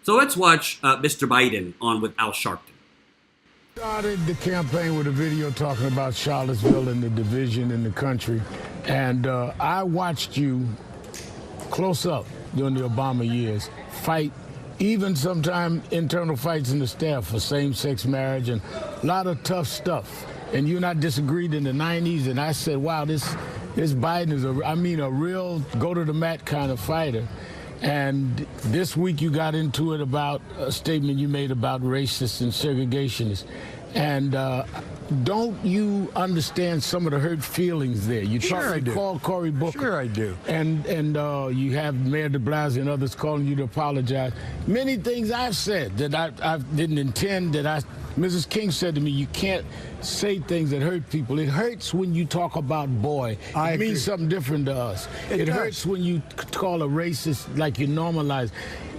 So let's watch Mr. Biden on with Al Sharpton. Started the campaign with a video talking about Charlottesville and the division in the country. And I watched you close up during the Obama years fight, even sometimes internal fights in the staff for same-sex marriage and a lot of tough stuff. And you and I disagreed in the 90s, and I said, wow, this Biden is a real go-to-the-mat kind of fighter. And this week you got into it about a statement you made about racists and segregationists. And don't you understand some of the hurt feelings there? You called Cory Booker. Sure I do. And you have Mayor de Blasio and others calling you to apologize. Many things I've said that I didn't intend, Mrs. King said to me, you can't say things that hurt people. It hurts when you talk about boy. It means something different to us. It hurts when you call a racist like you normalize.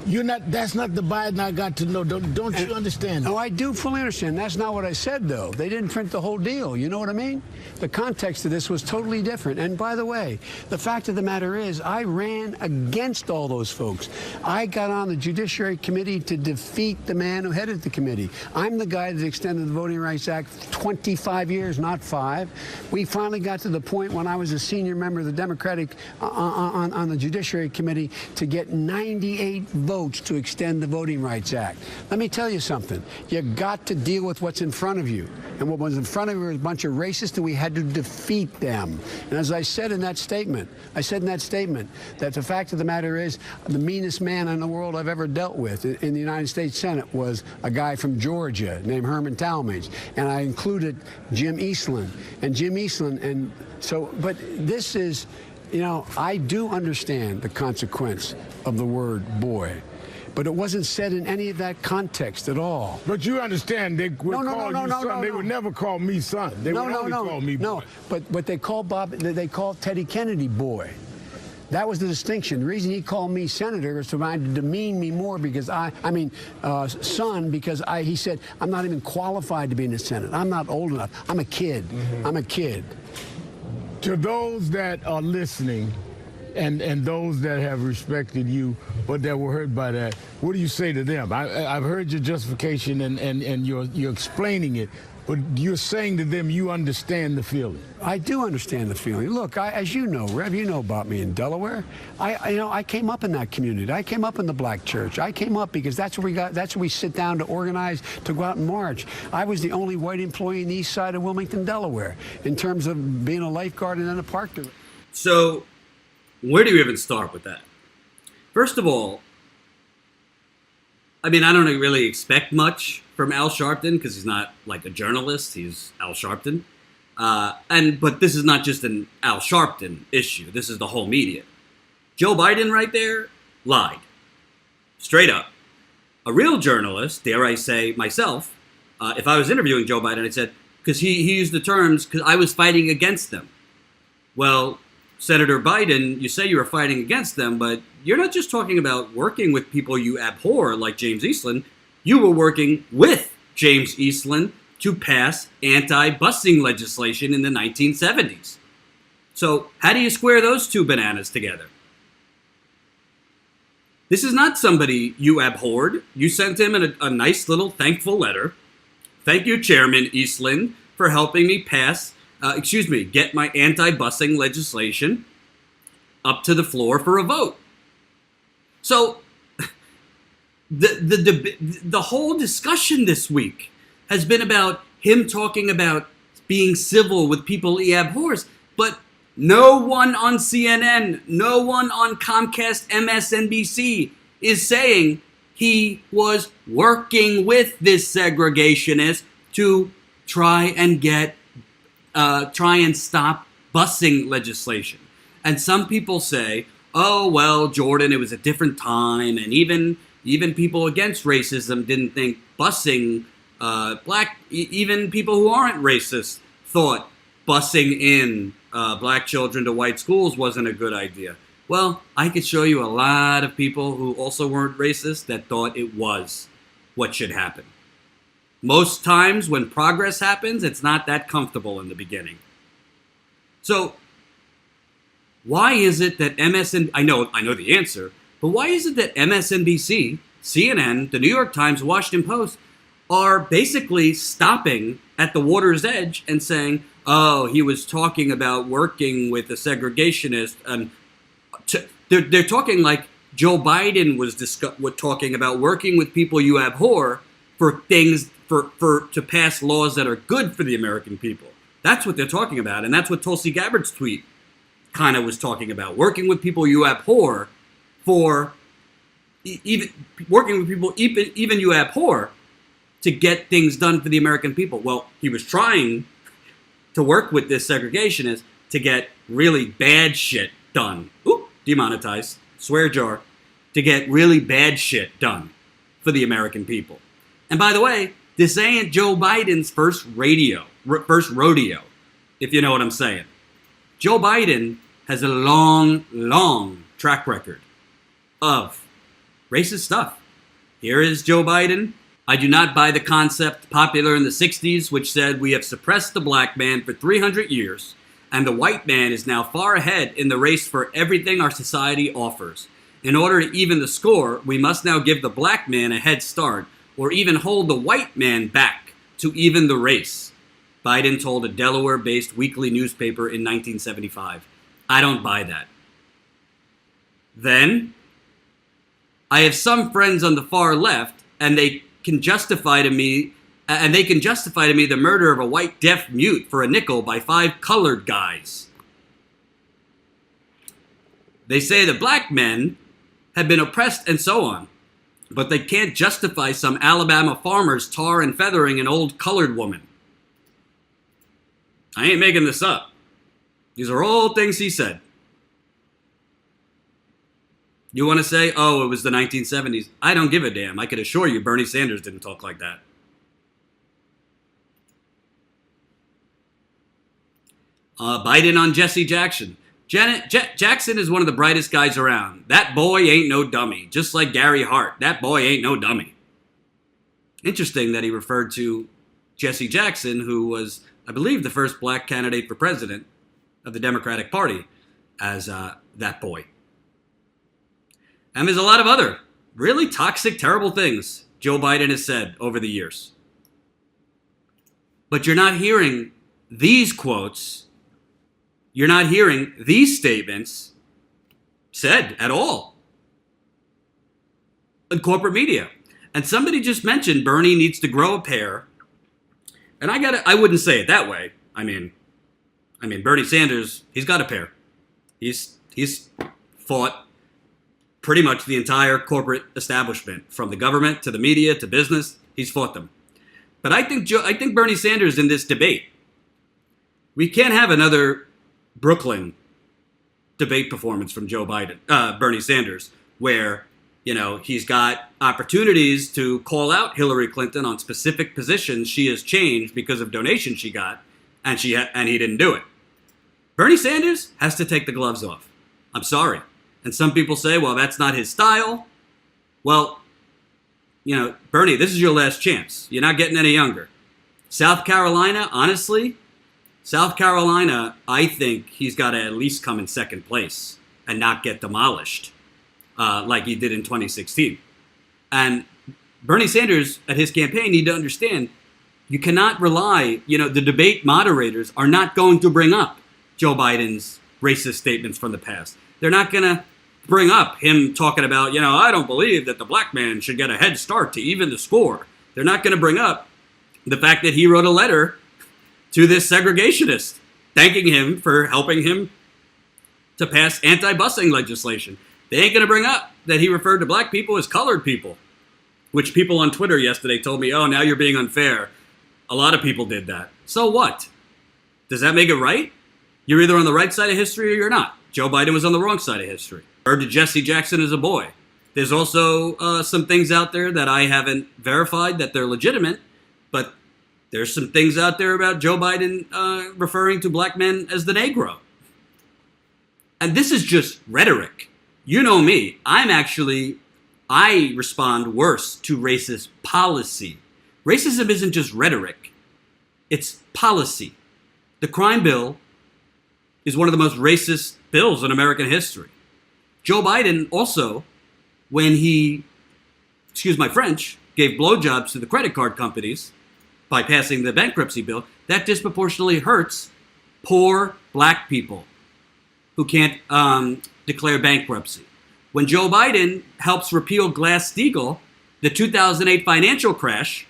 That's not the Biden I got to know. Don't you understand? No, I do fully understand. That's not what I said, though. They didn't print the whole deal. You know what I mean? The context of this was totally different. And by the way, the fact of the matter is, I ran against all those folks. I got on the Judiciary Committee to defeat the man who headed the committee. I'm the guy that extended the Voting Rights Act 25 years, not 5. We finally got to the point when I was a senior member of the Democratic on the Judiciary Committee to get 98 votes to extend the Voting Rights Act. Let me tell you something. You got to deal with what's in front of you. And what was in front of you was a bunch of racists, and we had to defeat them. And as I said in that statement, that the fact of the matter is the meanest man in the world I've ever dealt with in the United States Senate was a guy from Georgia named Herman Talmadge. And I included Jim Eastland. But this is, I do understand the consequence of the word boy. But it wasn't said in any of that context at all. But you understand, they would call you son. They would never call me son. They would only call me boy. No, but they called Teddy Kennedy boy. That was the distinction. The reason he called me senator is to demean me more because son, because he said, I'm not even qualified to be in the Senate. I'm not old enough. I'm a kid. Mm-hmm. I'm a kid. To those that are listening, and those that have respected you, but that were hurt by that, what do you say to them? I've heard your justification and you're explaining it, but you're saying to them you understand the feeling. I do understand the feeling. Look, as you know, Rev, you know about me in Delaware. I came up in that community. I came up in the black church. I came up because that's where we sit down to organize, to go out and march. I was the only white employee in the east side of Wilmington, Delaware, in terms of being a lifeguard and then a park. So, where do you even start with that? First of all, I don't really expect much from Al Sharpton because he's not like a journalist. He's Al Sharpton. But this is not just an Al Sharpton issue. This is the whole media. Joe Biden right there lied. Straight up. A real journalist, dare I say myself, if I was interviewing Joe Biden, I'd said, because he used the terms, because I was fighting against them. Well, Senator Biden, you say you were fighting against them, but you're not just talking about working with people you abhor, like James Eastland. You were working with James Eastland to pass anti-busing legislation in the 1970s. So how do you square those two bananas together? This is not somebody you abhorred. You sent him a nice little thankful letter. Thank you, Chairman Eastland, for helping me get my anti-busing legislation up to the floor for a vote. So the whole discussion this week has been about him talking about being civil with people he abhors, but no one on CNN, no one on Comcast MSNBC is saying he was working with this segregationist to try and stop busing legislation. And some people say, oh, well, Jordan, it was a different time. And even people against racism didn't think busing even people who aren't racist thought busing in black children to white schools wasn't a good idea. Well, I could show you a lot of people who also weren't racist that thought it was what should happen. Most times when progress happens, it's not that comfortable in the beginning. So why is it that I know the answer, but why is it that MSNBC CNN, the New York Times, Washington Post are basically stopping at the water's edge and saying, oh, he was talking about working with a segregationist. And they're talking like Joe Biden was talking about working with people you abhor for things, to pass laws that are good for the American people. That's what they're talking about. And that's what Tulsi Gabbard's tweet kind of was talking about. Working with people you abhor for even working with people even you abhor to get things done for the American people. Well, he was trying to work with this segregationist to get really bad shit done. Ooh, demonetized, swear jar, to get really bad shit done for the American people. And by the way, this ain't Joe Biden's first rodeo, if you know what I'm saying. Joe Biden has a long track record of racist stuff. Here is Joe Biden. I do not buy the concept popular in the 60s, which said we have suppressed the black man for 300 years, and the white man is now far ahead in the race for everything our society offers. In order to even the score, we must now give the black man a head start, or even hold the white man back to even the race, Biden told a Delaware-based weekly newspaper in 1975. I don't buy that. Then, I have some friends on the far left, and they can justify to me the murder of a white deaf mute for a nickel by 5 colored guys. They say the black men have been oppressed and so on, but they can't justify some Alabama farmers tar and feathering an old colored woman. I ain't making this up. These are all things he said. You want to say, oh, it was the 1970s. I don't give a damn. I can assure you Bernie Sanders didn't talk like that. Biden on Jesse Jackson. Jackson is one of the brightest guys around. That boy ain't no dummy. Just like Gary Hart. That boy ain't no dummy. Interesting that he referred to Jesse Jackson, who was, I believe, the first black candidate for president of the Democratic Party, as that boy. And there's a lot of other really toxic, terrible things Joe Biden has said over the years. But you're not hearing these quotes. You're not hearing these statements said at all in corporate media. And somebody just mentioned Bernie needs to grow a pair. And I wouldn't say it that way. I mean, Bernie Sanders, he's got a pair. He's fought pretty much the entire corporate establishment, from the government to the media to business. He's fought them. But I think Bernie Sanders in this debate, we can't have another Brooklyn debate performance from Bernie Sanders, where, he's got opportunities to call out Hillary Clinton on specific positions she has changed because of donations she got, and he didn't do it. Bernie Sanders has to take the gloves off. I'm sorry. And some people say, well, that's not his style. Well, Bernie, this is your last chance. You're not getting any younger. South Carolina, honestly, I think he's got to at least come in second place and not get demolished like he did in 2016. And Bernie Sanders, at his campaign, need to understand, you cannot rely, the debate moderators are not going to bring up Joe Biden's racist statements from the past. They're not going to bring up him talking about, I don't believe that the black man should get a head start to even the score. They're not going to bring up the fact that he wrote a letter to this segregationist, thanking him for helping him to pass anti-busing legislation. They ain't going to bring up that he referred to black people as colored people, which people on Twitter yesterday told me, oh, now you're being unfair. A lot of people did that. So what? Does that make it right? You're either on the right side of history or you're not. Joe Biden was on the wrong side of history. Heard to Jesse Jackson as a boy. There's also some things out there that I haven't verified that they're legitimate, but there's some things out there about Joe Biden referring to black men as the Negro. And this is just rhetoric. You know me. I respond worse to racist policy. Racism isn't just rhetoric. It's policy. The crime bill is one of the most racist bills in American history. Joe Biden also, when he excuse my French, gave blowjobs to the credit card companies by passing the bankruptcy bill, that disproportionately hurts poor black people who can't declare bankruptcy. When Joe Biden helps repeal Glass-Steagall, the 2008 financial crash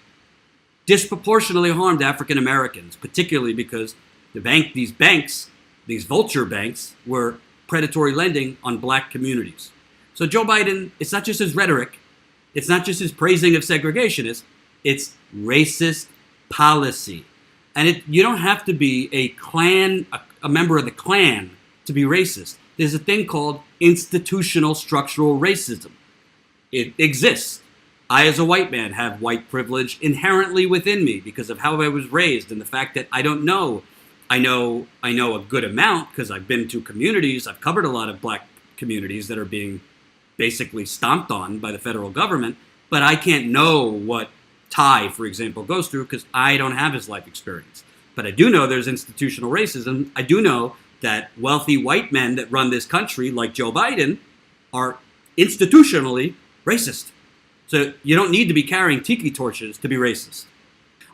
disproportionately harmed African Americans, particularly because these banks, these vulture banks, were predatory lending on black communities. So Joe Biden, it's not just his rhetoric, it's not just his praising of segregationists, it's racist policy. And you don't have to be a member of the Klan to be racist. There's a thing called institutional structural racism. It exists. I, as a white man, have white privilege inherently within me because of how I was raised and the fact that I don't know. I know a good amount because I've been to communities. I've covered a lot of black communities that are being basically stomped on by the federal government, but I can't know what Ty, for example, goes through because I don't have his life experience. But I do know there's institutional racism. I do know that wealthy white men that run this country, like Joe Biden, are institutionally racist. So you don't need to be carrying tiki torches to be racist.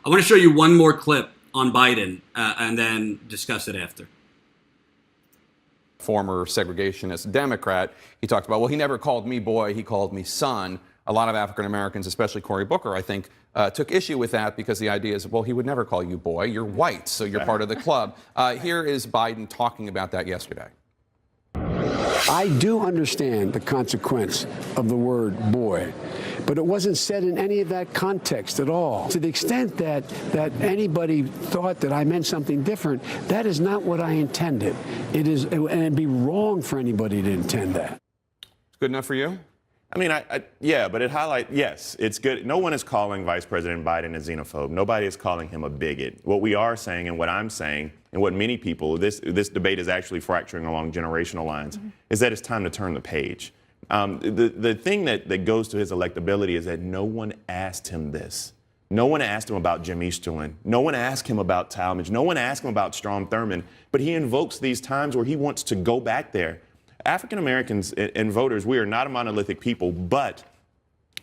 I want to show you one more clip on Biden and then discuss it after. Former segregationist Democrat, he talked about, well, he never called me boy, he called me son. A lot of African Americans, especially Cory Booker, I think, took issue with that because the idea is, well, he would never call you boy, you're white, so you're part of the club. Here is Biden talking about that yesterday. I do understand the consequence of the word boy, but it wasn't said in any of that context at all. To the extent that anybody thought that I meant something different, that is not what I intended. And it'd be wrong for anybody to intend that. Good enough for you? I mean, yeah, but it highlights, yes, it's good. No one is calling Vice President Biden a xenophobe. Nobody is calling him a bigot. What we are saying and what I'm saying and what many people, this debate is actually fracturing along generational lines, is that it's time to turn the page. The thing that goes to his electability is that no one asked him this. No one asked him about Jim Easterlin. No one asked him about Talmadge. No one asked him about Strom Thurmond. But he invokes these times where he wants to go back there. African Americans and voters, we are not a monolithic people, but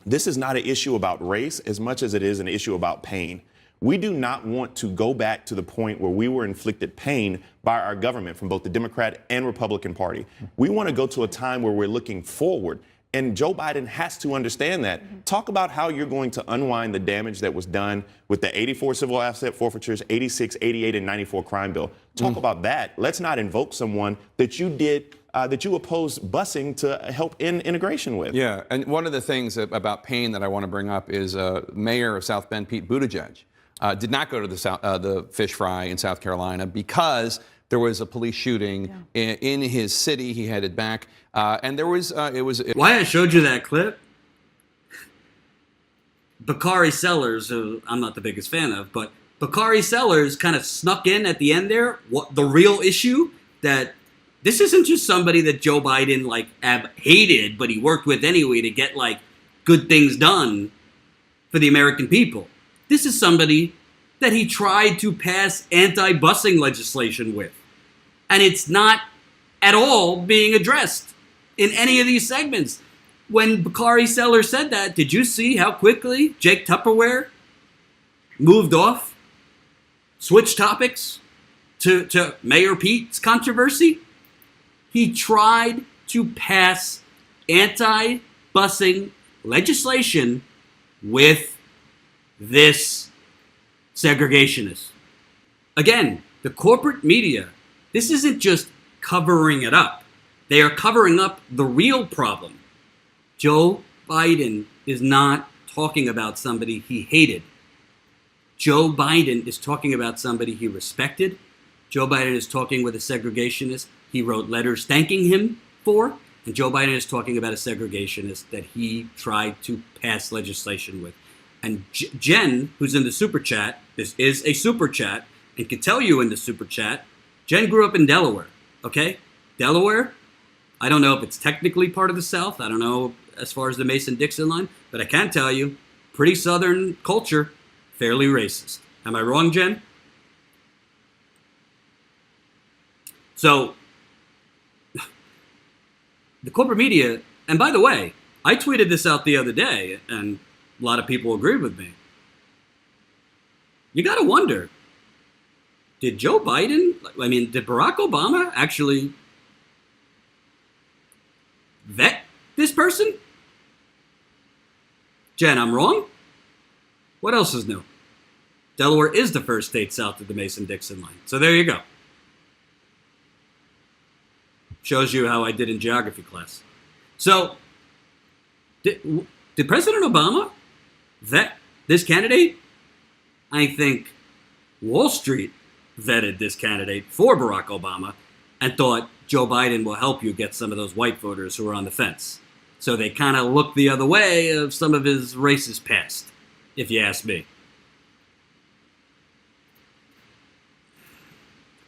this is not an issue about race as much as it is an issue about pain. We do not want to go back to the point where we were inflicted pain by our government from both the Democrat and Republican Party. We want to go to a time where we're looking forward. And Joe Biden has to understand that. Talk about how you're going to unwind the damage that was done with the 84 civil asset forfeitures, 86, 88, and 94 crime bill. Talk about that. Let's not invoke someone that you did that you opposed busing to help in integration with. Yeah, and one of the things about pain that I want to bring up is Mayor of South Bend, Pete Buttigieg, did not go to the fish fry in South Carolina because there was a police shooting in his city. He headed back, and there was Why I showed you that clip? Bakari Sellers, who I'm not the biggest fan of, but Bakari Sellers kind of snuck in at the end there. What the real issue that this isn't just somebody that Joe Biden hated, but he worked with anyway to get good things done for the American people. This is somebody that he tried to pass anti-busing legislation with. And it's not at all being addressed in any of these segments. When Bakari Sellers said that, did you see how quickly Jake Tupperware moved off, switched topics to Mayor Pete's controversy? He tried to pass anti-busing legislation with this segregationist. Again, the corporate media, this isn't just covering it up. They are covering up the real problem. Joe Biden is not talking about somebody he hated. Joe Biden is talking about somebody he respected. Joe Biden is talking with a segregationist he wrote letters thanking him for. And Joe Biden is talking about a segregationist that he tried to pass legislation with. And Jen, who's in the super chat, this is a super chat, and can tell you in the super chat, Jen grew up in Delaware, okay? Delaware, I don't know if it's technically part of the South. I don't know as far as the Mason-Dixon line, but I can tell you, pretty Southern culture, fairly racist. Am I wrong, Jen? So, the corporate media, and by the way, I tweeted this out the other day, and a lot of people agreed with me. You got to wonder, did Joe Biden, did Barack Obama actually vet this person? Jen, I'm wrong? What else is new? Delaware is the first state south of the Mason-Dixon line. So there you go. Shows you how I did in geography class. So, did President Obama vet this candidate? I think Wall Street vetted this candidate for Barack Obama and thought Joe Biden will help you get some of those white voters who are on the fence. So they kind of looked the other way of some of his racist past, if you ask me.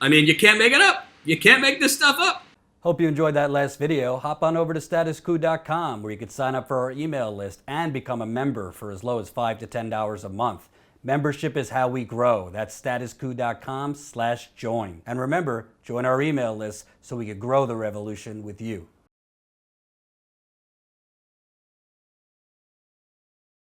I mean, you can't make it up. You can't make this stuff up. Hope you enjoyed that last video. Hop on over to statuscoup.com where you can sign up for our email list and become a member for as low as $5 to $10 a month. Membership is how we grow. That's statuscoup.com/join. And remember, join our email list so we can grow the revolution with you.